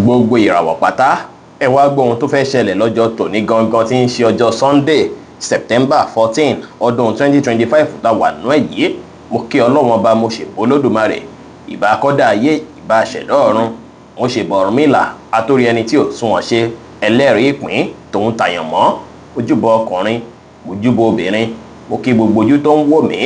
gbogbo ìràwọ̀ pátá ẹ wá gbọ́ ohun tó fẹ́ ṣẹlẹ̀ lọ́jọ́ tòní gangan tí ń ṣe ọjọ́ Sunday September 14 ọdún 2025 tá wà nú ẹ̀ yìí. Mo kí Ọlọ́run ọba, mo ṣèbò Olódùmarè, ìbà akọ́dá ayé, ìbà ṣẹ̀dá ọ̀run, mo ṣèbò Ọ̀rúnmìlà atórí ẹni tí ò sunwọ̀n ṣe, ẹlẹ́rìí ìpín tòun tàyàn mọ́, ojúbọ ọkùnrin, ojúbọ obìnrin. Mo kí gbogbo ojú tó ń wò mí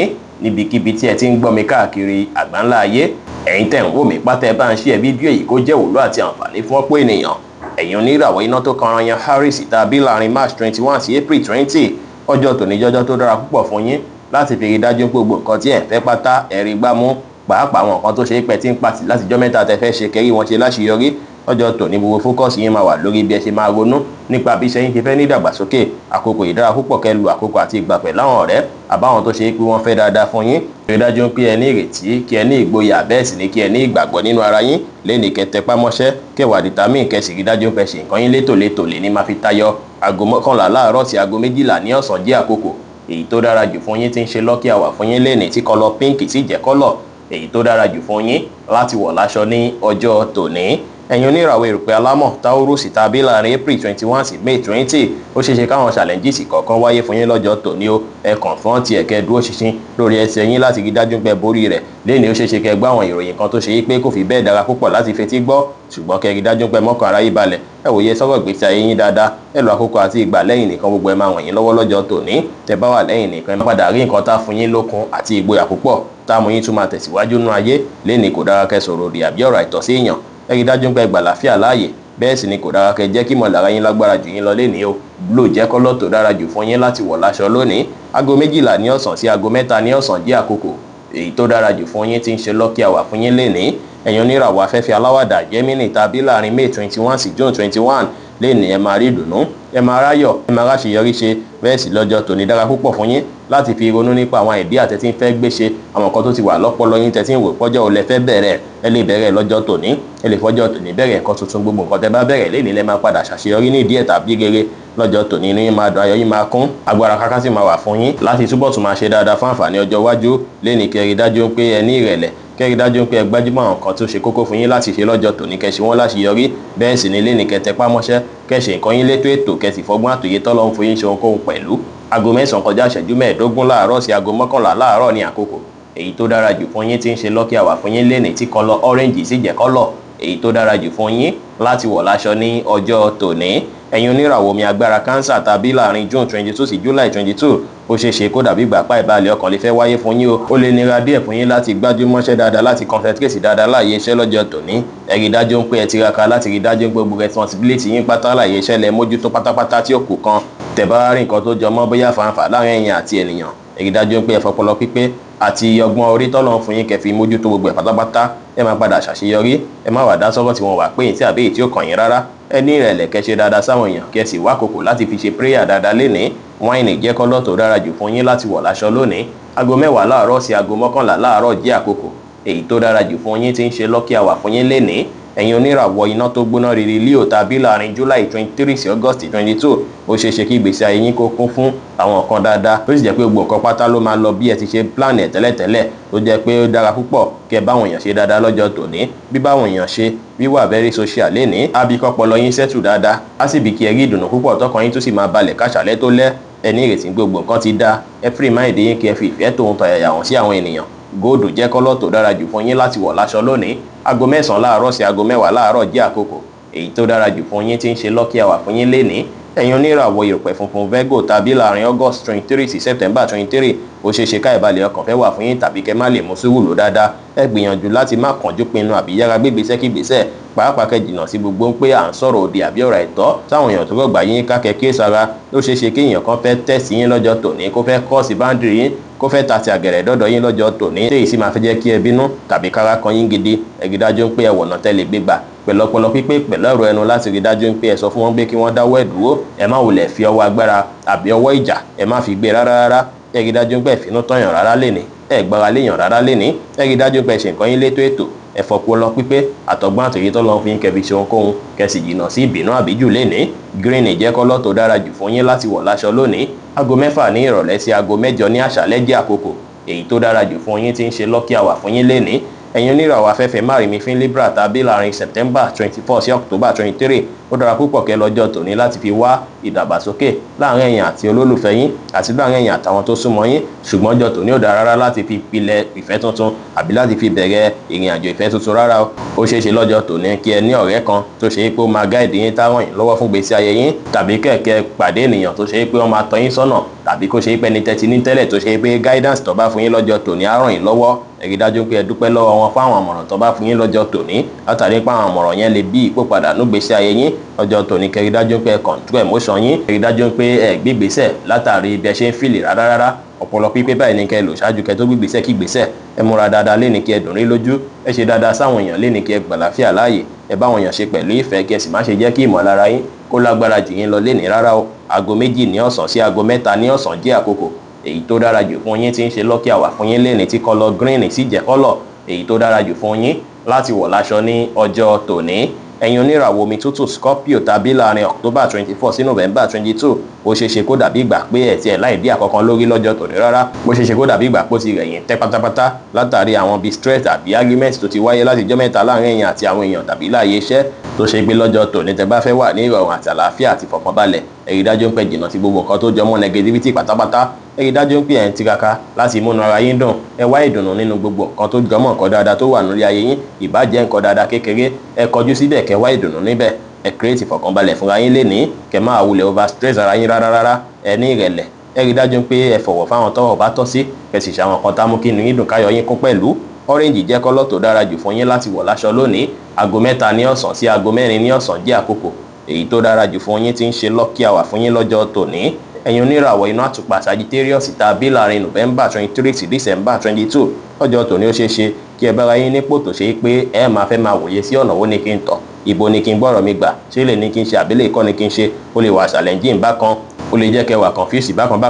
níbikíbi tí ẹ ti ń gbọ́ mi káàkiri àgbáńlá ayé. Ẹ̀yin tẹ̀ ń wò mí pátá, ẹ bá ń share fídíò yìí kó jẹ́ ìwúlò àti àǹfààní fún ọ̀pọ̀ ènìyàn. Ẹ̀yin oníràwọ̀ iná tó kanran yan Aries tàbí láàrin March 21 sí April 20, ọjọ́ tòní jọjọ́ tó dára púpọ̀ fún yín láti fi rí dájú pé gbogbo nǹkan tí ẹ fẹ́ pátá ẹ rí gbámú, pàápàá àwọn nǹkan tó ṣe é pẹ́ tí ń pàtì látijọ́ mẹ́ta tẹ fẹ́ ṣe kẹ́rí wọn ṣe láṣeyọrí. Ọjọ́ tòní gbogbo fókọ̀sì yín máa wà lórí bí ẹ ṣe máa ronú nípa bí iṣẹ́ yín ṣe fẹ́ ní ìdàgbàsókè. Àkókò ìdára púpọ̀ kẹ́ lu àkókò àti ìgbà pẹ̀lú àwọn ọ̀rẹ́ àbáwọn tó ṣe é pé wọ́n fẹ́ dáadáa fún yín. Rí dájú pé ẹ ní ìrètí, kí ẹ ní ìgboyà, bẹ́ẹ̀ sì ni kí ẹ ní ìgbàgbọ́ nínú ara yín. Lẹ́ni kẹ́ tẹpá mọ́ṣẹ́, kẹwàá determine kẹ́sì rí dájú pé ṣe nǹkan yín létòlétò lè ní máa fi tayọ. Aago 11 láàárọ̀ sí aago 12 ní ọ̀sán jẹ́ àkókò èyí tó dára jù fún yín tí ń ṣe lucky hour fún yín lẹ́ni tí kọ́lọ̀ pink sì jẹ́ kọ́lọ̀ èyí tó dára jù fún yín láti wọ̀ láṣọ ní ọjọ́ tòní. Ẹ̀yin oníràwọ̀ erùpẹ̀ alámọ̀ Taurus tàbí láàrin April 21 sí May 20, ó ṣeéṣe káwọn challenges kọ̀ọ̀kan wáyé fún yín lọ́jọ́ tòní o. Ẹ confront ẹ̀ kẹ́ dúró ṣinṣin lórí ẹsẹ̀ yín láti rí dájú pé borí rẹ̀. Lẹ́ni ó ṣeéṣe kẹ́ gbọ́ àwọn ìròyìn kan tó ṣe yí pé kò fi bẹ́ẹ̀ dára púpọ̀ láti fetí gbọ́, ṣùgbọ́n kẹ́ rí dájú pé mọ́kàn ara yín balẹ̀. Ẹ wòye sọ́rọ̀ ìgbésí ayé yín dáadáa, ẹ lo àkókò àti ìgbà lẹ́yìn nìkan gbogbo ẹ máa wọ̀nyí lọ́wọ́ lọ́jọ́ tòní. Tẹ́ bá wà lẹ́yìn nìkan ẹ má padà rí nǹkan tá fún yín lókun àti ìgboyà púpọ̀ tá mú yín tún máa tẹ̀síwájú nínú ayé. Lẹ́ni kò dára kẹ́ sọ̀rọ̀ òdì àbí ọ̀rọ̀ àìtọ́sí èèyàn. Ẹ rí dájú pé gbà láfíà láàyè, bẹ́ẹ̀ sì ni kò dára kẹ́ jẹ́ kí mọ̀lára yín lágbára jù yín lọ lénìí o. Blue jẹ́ kọ́lọ̀ tó dára jù fún yín láti wọ̀ láṣọ lónìí. Aago 12 ní ọ̀sán sí aago 3 ní ọ̀sán jẹ́ àkókò èyí tó dára jù fún yín tí ń ṣe lucky hour fún yín lénìí. Ẹ̀yin oníràwọ̀ afẹ́fẹ́ aláwàdà Gemini tàbí láàrin May 21 sí June 21 lénìí ẹ máa rí ìdùnnú, ẹ máa ráyọ̀, ẹ máa ráṣeyọrí ṣe. Bẹ́ẹ̀ sì lọ́jọ́ tòní dára púpọ̀ fún yín láti fi ronú nípa àwọn ìdí àtẹ̀tí ń fẹ́ gbé ṣe, àwọn nǹkan tó ti wà lọ́pọlọ yín tẹ̀tí ń wò pọ́jọ́ ò lẹ fẹ́ bẹ̀rẹ̀. Ẹ lè bẹ̀rẹ̀ lọ́jọ́ tòní, ẹ lè fọjọ́ tòní bẹ̀rẹ̀ nǹkan tuntun. Gbogbo nǹkan tẹ́ bá bẹ̀rẹ̀ lénìí lẹ máa padà ṣàṣeyọrí ní ìdí ẹ̀ tàbí rere. Lọ́jọ́ tòní ní yín máa dùn, ayọ̀ yín máa kún, agbára káká sì máa wà fún yín láti túbọ̀ tún máa ṣe dáadáa fún àǹfààní ọjọ́ iwájú. Lẹ́ni kẹ́ rí dájú pé ẹ ní ìrẹ̀lẹ̀, kẹ́ rí dájú pé ẹ gbájúmọ́ àwọn nǹkan tó ṣe kókó fún yín láti ṣe lọ́jọ́ tòní, kẹ́ ṣe wọ́n láṣeyọrí. Bẹ́ẹ̀ sì ni lẹ́ni kẹ́ tẹpá mọ́ṣẹ́, kẹ́ ṣe nǹkan yín létò ètò, kẹ́ sì fọgbọ́n àtòyé tọ́lọ́run fún yín ṣe ohunkóhun pẹ̀lú. Aago 9 kọjá ìṣẹ́jú 15 láàárọ̀ sí aago 11 láàárọ̀ ní àkókò èyí tó dára jù fún yín tí ń ṣe lucky hour fún yín lẹ́ni tí kọ́lọ̀ orange sì jẹ́ kọ́lọ̀ èyí tó dára jù fún yín láti wọ̀ láṣọ ní ọjọ́ tòní. Ẹ̀yin oníràwọ̀ omi agbára Cancer tàbí láàrin June 22 sí July 22, ó ṣeéṣe kó dàbí ìgbà pa ìbàlẹ̀ ọkàn lè fẹ́ wáyé fún yín o. Ó lè nira díẹ̀ fún yín láti gbájú mọ́ṣẹ́ dáadáa, láti concentrate dáadáa láàyè iṣẹ́ lọ́jọ́ tòní. Ẹ rí dájú pé ẹ tiraka láti rí dájú pé gbogbo responsibility yín pátá láàyè iṣẹ́ lẹ mójútó pátápátá tí ó kù kan. Tẹ́ bá rí nǹkan tó jọmọ́ bóyá fàǹfà láàrin ẹ̀yin àti ènìyàn, ẹ rí dájú pé ẹ fọpọlọ pípé àti ọgbọ́n orí tọ́lọ́run fún yín kẹ́ fi mójútó gbogbo ẹ̀ pátápátá. Ẹ máa padà ṣàṣeyọrí, ẹ má wà dá sọ́rọ̀ tí wọ́n wà pé yín tí àbí èyí tí ó kàn yín rárá. Ẹ ní ìrẹ̀lẹ̀, kẹ́ ṣe dáadáa sáwọn èèyàn, kẹ́ sì wá àkókò láti fi ṣe prayer dáadáa lénìí. Wáìnì jẹ́ kọ́lọ̀ tó dára jù fún yín láti wọ̀ láṣọ lónìí. Aago 10 láàárọ̀ sí aago 11 láàárọ̀ jẹ́ àkókò èyí tó dára jù fún yín tí ń ṣe lucky hour fún yín lénìí. Ẹ̀yin oníràwọ̀ iná tó gbóná riri Leo tàbí láàrin July 23 sí August 22, ó ṣeéṣe kí ìgbésí ayé yín kó kún fún àwọn nǹkan dáadáa. Ó sì jẹ́ pé gbogbo nǹkan pátá ló máa lọ bí ẹ ti ṣe plan ẹ̀ tẹ́lẹ̀tẹ́lẹ̀. Ó jẹ́ pé ó dára púpọ̀ kí ẹ báwọn èèyàn ṣe dáadáa lọ́jọ́ tòní. Bí báwọn èèyàn ṣe wíwà very social lénìí, á bí kọ́pọlọ yín settle dáadáa, á sì bí kí ẹ rí ìdùnnú púpọ̀ tọkàn yín tó sì máa balẹ̀ káṣálẹ́ tó lẹ́. Ẹ ní ìrètí gbogbo nǹkan ti dáa, ẹ free mind yín kí ẹ fi ìfẹ́ tòun tọ̀yàyà hàn sí àwọn ènìyàn. Góòdù jẹ́ kọ́lọ̀ tó dára jù fún yín láti wọ̀ láṣọ lónìí. Aago 9 láàárọ̀ sí aago 10 láàárọ̀ jẹ́ àkókò èyí tó dára jù fún yín tí ń ṣe lucky hour fún yín lénìí. Ẹ̀yin oníràwọ̀ erùpẹ̀ funfun Virgo tàbí láàrin August 23 sí September 23, ó ṣeéṣe ká ìbàlẹ̀ ọkàn fẹ́ wà fún yín tàbí kẹ́ má lè mú sùúrù lò dáadáa. Ẹ gbìyànjú láti má kánjú pinnu àbí yára gbégbésẹ́ kígbésẹ̀, pàápàá kẹ́ jìnnà sí gbogbo ń pé à ń sọ̀rọ̀ òdì àbí ọ̀rọ̀ àìtọ́ táwọn èèyàn tó rọ̀gbà yín kákẹ́ kíyèsára. Ó ṣeéṣe kí èèyàn kan fẹ́ tẹ̀sí yín lọ́jọ́ tòní, kó fẹ́ cross boundary yín, kó fẹ́ tàti àgẹ̀rẹ̀ dọ́dọ̀ yín lọ́jọ́ tòní. Èyí sì máa fẹ́ jẹ́ kí ẹ bínú tàbí kára kan yín gidi. Ẹ rí dájú pé ẹ wọ̀nà tẹ́lẹ̀ gbégbà pẹ̀lú ọpọlọ pípé, pẹ̀lú ọ̀rọ̀ ẹnu láti rí dájú pé ẹ sọ fún wọn pé kí wọ́n dáwọ́ ẹ̀ dúró. Ẹ má wulẹ̀ fi ọwọ́ agbára àbí ọwọ́ ìjà, ẹ má fi gbé rárá. Ẹ rí dájú pé ẹ finú tọ̀yàn rárá lénìí, ẹ gbára léèyàn rárá lénìí. Ẹ rí dájú pé ẹ ṣe nǹkan yín létò ètò, ẹ fọpọlọ pípé àtọgbọ́n àtòyé tọ́lọ́run fún yín kẹ́ fi ṣe ohunkóhun, kẹ́ sì jìnnà sí ìbínú àbíjù lénìí. Green jẹ́ kọ́lọ̀ tó dára jù fún yín láti wọ̀ láṣọ lónìí. Aago 6 ní ìrọ̀lẹ́ sí aago 8 ní àṣálẹ́ jẹ́ àkókò èyí tó dára jù fún yín tí ń ṣe lucky hour fún yín lénìí. ẹ̀yin oníràwọ̀ afẹ́fẹ́ márìmífín Libra tàbí láàrin September 24 sí October 23 ó dára púpọ̀ kẹ́ lọ́jọ́ tòní láti fi wá ìdàgbàsókè láàrin ẹ̀yin àti olólùfẹ́ yín àti láàrin ẹ̀yin àtàwọn tó súnmọ́ yín, ṣùgbọ́n ọjọ́ tòní ò dára rárá láti fi pilẹ̀ ìfẹ́ tuntun àbí láti fi bẹ̀rẹ̀ ìrìn àjò ìfẹ́ tuntun rárá o. Ó ṣeé ṣe lọ́jọ́ tòní kí ẹ ní ọ̀rẹ́ kan tó ṣe é pé ó máa gáìdì yín táwọn yín lọ́wọ́ fún gbèsè ayé yín, tàbí kẹ̀kẹ́ pàdé ènìyàn tó ṣe é pé wọ́n máa tọ́ yín sọ́nà, tàbí kó ṣe é pé ní tẹ́tí ní tẹ́lẹ̀ tó ṣe é pé guidance tó bá fún yín lọ́jọ́ tòní á ràn yín lọ́wọ́. Ẹ rí dájú pé ẹ dúpẹ́ lọ́wọ́ wọn fún àwọn àmọ̀ràn tó bá fún yín lọ́jọ́ tòní, látàrí pé àwọn àmọ̀ràn yẹn lè bí ipò padà nú gbèsè ayé yín lọ́jọ́ tòní. Kẹ́ rí dájú pé ẹ control emotion yín, ẹ rí dájú pé ẹ gbé ìgbésẹ̀ látàrí bí ẹ ṣe ń fìlì rárá. Ọpọlọ pípé báyìí ní kẹ́ lò ṣáájú kẹ́ tó gbé ìgbésẹ̀ kí ìgbésẹ̀. Ẹ múra dáadáa léni kí ẹ dùn rí lójú, ẹ ṣe dáadáa sáwọn èèyàn léni kí ẹ gbàláfíà láàyè, ẹ bá àwọn èèyàn ṣe pẹ̀lú ìfẹ́ kí ẹ sì má ṣe jẹ́ kí ìmọ̀lára yín kó lágbára jù yín lọ léni rárá o. Aago 2 ní ọ̀sán sí aago 3 ní ọ̀sán jẹ́ àkókò èyí tó dára jù fún yín tí ń ṣe lucky hour fún yín léni tí kọ́lọ̀ green sì jẹ́ kọ́lọ̀ èyí tó dára jù fún yín láti wọ̀ láṣọ ní ọjọ́ tòní. Ẹ̀yin oníràwọ̀ omi tútù Scorpio tàbí láàrin October 24 sí November 22 ó ṣeé ṣe kó dàbí ìgbà pé ẹ̀ tí ẹ̀ láì dí àkọ́kọ́ lórí lọ́jọ́ tòní rárá. Bó ṣe ṣe kó dàbí ìgbà pé ó ti rẹ̀ yín tẹ́ pátápátá látàrí àwọn bíi stress àbí argument tó ti wáyé láti ọjọ́ mẹ́ta láàrin ẹ̀yin àti àwọn èèyàn tàbí láàyè iṣẹ́ tó ṣe pé lọ́jọ́ tòní tẹ́ bá fẹ́ wà ní ìrọ̀rùn àti àlàáfíà àti ìfọ̀kànbalẹ̀. Ẹ rí dájú pé jìnnà sí gbogbo nǹkan tó jọmọ́ negativity pátápátá. Ẹ rí dájú pé ẹ̀ ń tiraka láti múnú ara yín dùn. Ẹ wá ìdùnnú nínú gbogbo nǹkan tó jọmọ́ nǹkan dáadáa tó wà lórí ayé yín, ìbá jẹ́ nǹkan dáadáa kékeré, ẹ kọjú síbẹ̀ kẹ́ wá ìdùnnú níbẹ̀. Ẹ create ìfọ̀kànbalẹ̀ fúnra yín lénìí, kẹ́ máa wulẹ̀ over stress ara yín rárá. Ẹ ní ìrẹ̀lẹ̀, ẹ rí dájú pé ẹ fọ̀wọ̀ fáwọn tọ́rọ̀ bá tọ́ sí, kẹ́ sì ṣàwọn kan tá mú kí inú yín dùn káyọ̀ yín kún pẹ̀lú. Orange jẹ́ kọ́lọ̀ tó dára jù fún yín láti wọ̀ láṣọ lónìí. Aago 3 ní ọ̀sán sí aago 4 ní ọ̀sán jẹ́ àkókò èyí tó dára jù fún yín tí ń ṣe lucky hour fún yín lọ́jọ́ tòní. Ẹ̀yin oníràwọ̀ inú àtùpà Sagittarius tàbí láàrin November 23 sí December 22 lọ́jọ́ tòní ó ṣeé ṣe kí ẹ bára yín nípò tó ṣe pé ẹ máa fẹ́ máa wòye sí ọ̀nà wo ni kí n tọ̀, ibo ni kí n gbọ́rọ̀ mi gbà, ṣé lè ní kí n ṣe àbílẹ̀ ìkọ́ ni kí n ṣe, ó lè wà challenging bákan, ó lè jẹ́ kẹ́ wà confuse bákan,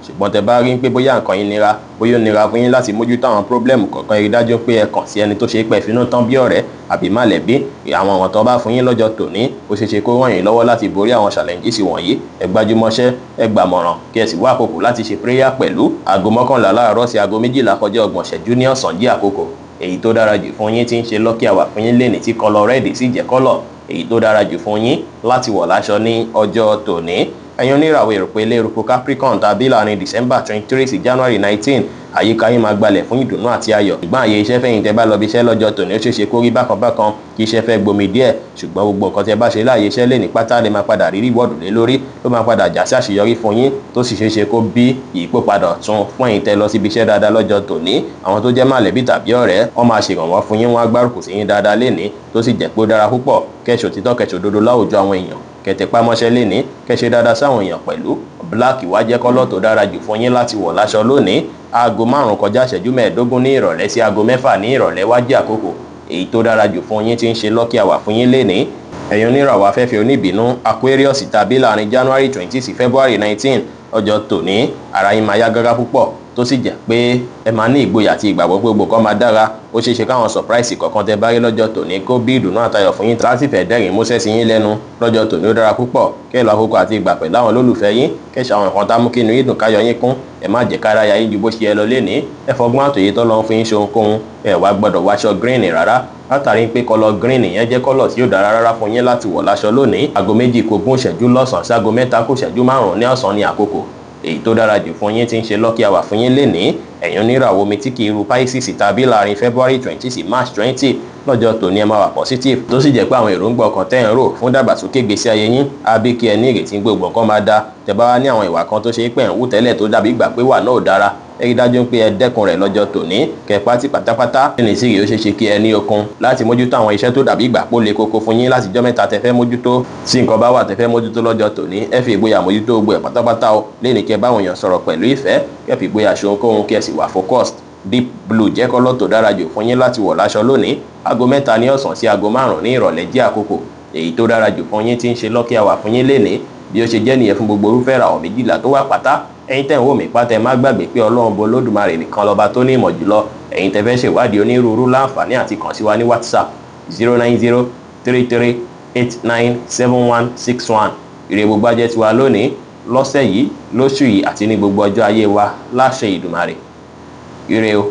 ṣùgbọ́n tẹ́ bá rí pé bóyá nǹkan yín nira, bóyá ó nira fún yín láti mójútó àwọn problem kọ̀ọ̀kan, ẹ rí dájú pé ẹ kàn sí ẹni tó ṣe pé finú tán bí ọ̀rẹ́ àbí mọ̀lẹ́bí. Àwọn ọ̀ràn tó bá fún yín lọ́jọ́ tòní ó ṣeé ṣe kó ràn yín lọ́wọ́ láti borí àwọn challenges wọ̀nyí. Ẹ gbájúmọ́ṣẹ́, ẹ gbàmọ̀ràn kí ẹ sì wá àkókò láti ṣe prayer pẹ̀lú. Aago 11 láàárọ̀ sí aago 12 kọjá 30 ìṣẹ́jú ní ọ̀sán jẹ́ àkókò èyí tó dára jù fún yín tí ń ṣe lucky hour fún yín léni tí kọ́lọ̀ red sì jẹ́ kọ́lọ̀ èyí tó dára jù fún yín láti wọ̀ láṣọ ní ọjọ́ tòní. Ẹ̀yin oníràwọ̀ èròpè eléruku Capricorn tàbí láàrin December 23 sí January 19 àyíká yín máa gbalẹ̀ fún ìdùnnú àti ayọ̀. Ṣùgbọ́n àyè iṣẹ́ fẹ́yìn tẹ́ bá lọ bí iṣẹ́ lọ́jọ́ tòní ó ṣeé ṣe kó rí bákan kí iṣẹ́ fẹ́ gbomi díẹ̀, ṣùgbọ́n gbogbo nǹkan tẹ́ bá ṣe láàyè iṣẹ́ lè ní pátá lè máa padà rí reward lé lórí, ló máa padà já sí àṣeyọrí fún yín tó sì ṣeé ṣe kó bí ìyípo padà tún fún ẹ̀yin tẹ́ lọ síbi iṣẹ́ dáadáa lọ́jọ́ tòní. Àwọn tó jẹ́ mọ̀lẹ́bí tàbí ọ̀rẹ́ wọ́n máa ṣèrànwọ́ fún yín, wọ́n á gbárùkù sí yín dáadáa lénìí tó sì jẹ́ pé ó dára púpọ̀ kẹ́ṣò títọ́ kẹ́ṣò dodo láwùjọ àwọn èèyàn, kẹ́tẹ̀pá mọ́ṣẹ́ lénìí, kẹ́ṣe dáadáa sáwọn èèyàn pẹ̀lú. Black wá jẹ́ kọ́lọ̀ tó dára jù fún yín láti wọ̀ láṣọ lónìí. Aago 5 kọjá ìṣẹ́jú 15 ní ìrọ̀lẹ́ sí aago 6 ní ìrọ̀lẹ́ wá jẹ́ àkókò èyí tó dára jù fún yín tí ń ṣe lucky hour fún yín lénìí. Ẹ̀yin oníràwọ̀ afẹ́fẹ́ oníbínú Aquarius tàbí láàrin January 20 sí February 19 ọjọ́ tòní ara yín máa yá gágá púpọ̀ tó sì jẹ́ pé ẹ máa ní ìgboyà àti ìgbàgbọ́ pé gbogbo kan máa dára. Ó ṣeé ṣe káwọn surprise kọ̀ọ̀kan tẹ́ bá rí lọ́jọ́ tòní kó bí ìdùnnú àtayọ̀ fún yín láti fẹ́ dẹ́rìn músẹ́ sí yín lẹ́nu lọ́jọ́ tòní. Ó dára púpọ̀ kẹ́ ẹ lọ àkókò àti ìgbà pẹ̀lú àwọn olólùfẹ́ yín, kẹ́ ṣe àwọn nǹkan tá mú kí inú yín dùn káyọ̀ yín kún. Ẹ má jẹ́ kára ya yín ju bó ṣe yẹ lọ lénìí. Ẹ fọgbọ́n àtòyé tó lọ fún yín ṣe ohunkóhun, ẹ wá gbọ́dọ̀ wáṣọ green rárá látàrí pé kọ́lọ̀ green yẹn jẹ́ kọ́lọ̀ tí yóò dára rárá fún yín láti wọ̀ láṣọ lónìí. Aago 2 kù ogún ìṣẹ́jú lọ́sàn-án sí aago 3 kù ìṣẹ́jú 5 ní ọ̀sán ní àkókò èyí tó dára jù fún yín tí ń ṣe lucky hour fún yín lénìí. Ẹ̀yin oníràwọ̀ omi tí kì í ru Pisces tàbí láàrin February 20 sí March 20 lọ́jọ́ tòní ẹ máa wà positive tó sì jẹ́ pé àwọn èròǹgbà ọkàn tẹ́ ń rò fún dàgbàsókè gbèsè ayé yín á bí kí ẹ ní ìrètí gbogbo nǹkan máa dá. Tẹ́ bá wá ní àwọn ìwà kan tó ṣe pé ń wù tẹ́lẹ̀ tó dàbí ìgbà pé wà náà ò dára, ẹ rí dájú pé ẹ dẹ́kun rẹ̀ lọ́jọ́ tòní kẹ́ pátì pátápátá. Ní ìsírí ó ṣeé ṣe kí ẹ ní okun láti mójútó àwọn iṣẹ́ tó dàbí ìgbà pó le koko fún yín láti jọ́ mẹ́ta tẹ́ fẹ́ mójútó. Tí nǹkan bá wà tẹ́ fẹ́ mójútó lọ́jọ́ tòní ẹ fi ìgboyà mójútó gbogbo ẹ̀ pátápátá o. Léni kẹ́ báwọn èèyàn sọ̀rọ̀ pẹ̀lú ìfẹ́, kẹ́ fi ìgboyà ṣe ohunkóhun kí ẹ sì wà focused. Deep blue jẹ́ kọ́lọ̀ tó dára jù fún yín láti wọ̀ láṣọ lónìí. Aago 3 ní ọ̀sán sí aago 5 ní ìrọ̀lẹ́ jẹ́ àkókò èyí tó dára jù fún yín tí ń ṣe lucky hour fún yín lénìí. Bí ó ṣe jẹ́ nìyẹn fún gbogbo irúfẹ́ ìràwọ̀ méjìlá tó wà pátá. Ẹ̀yin tẹ́ ń wò mí pátá ẹ má gbàgbé pé Ọlọ́run bo Olódùmarè nìkan lọ́ba tó ní ìmọ̀ jùlọ. Ẹ̀yin tẹ́ fẹ́ ṣèwádìí onírúurú láǹfààní àti kàn sí wa ní WhatsApp 09033897161. Ire gbogbo ajẹ́ tiwa lónìí, lọ́sẹ̀ yìí, lóṣù yìí àti ní gbogbo ọjọ́ ayé wa láṣẹ Ìdùmarè. Ire o.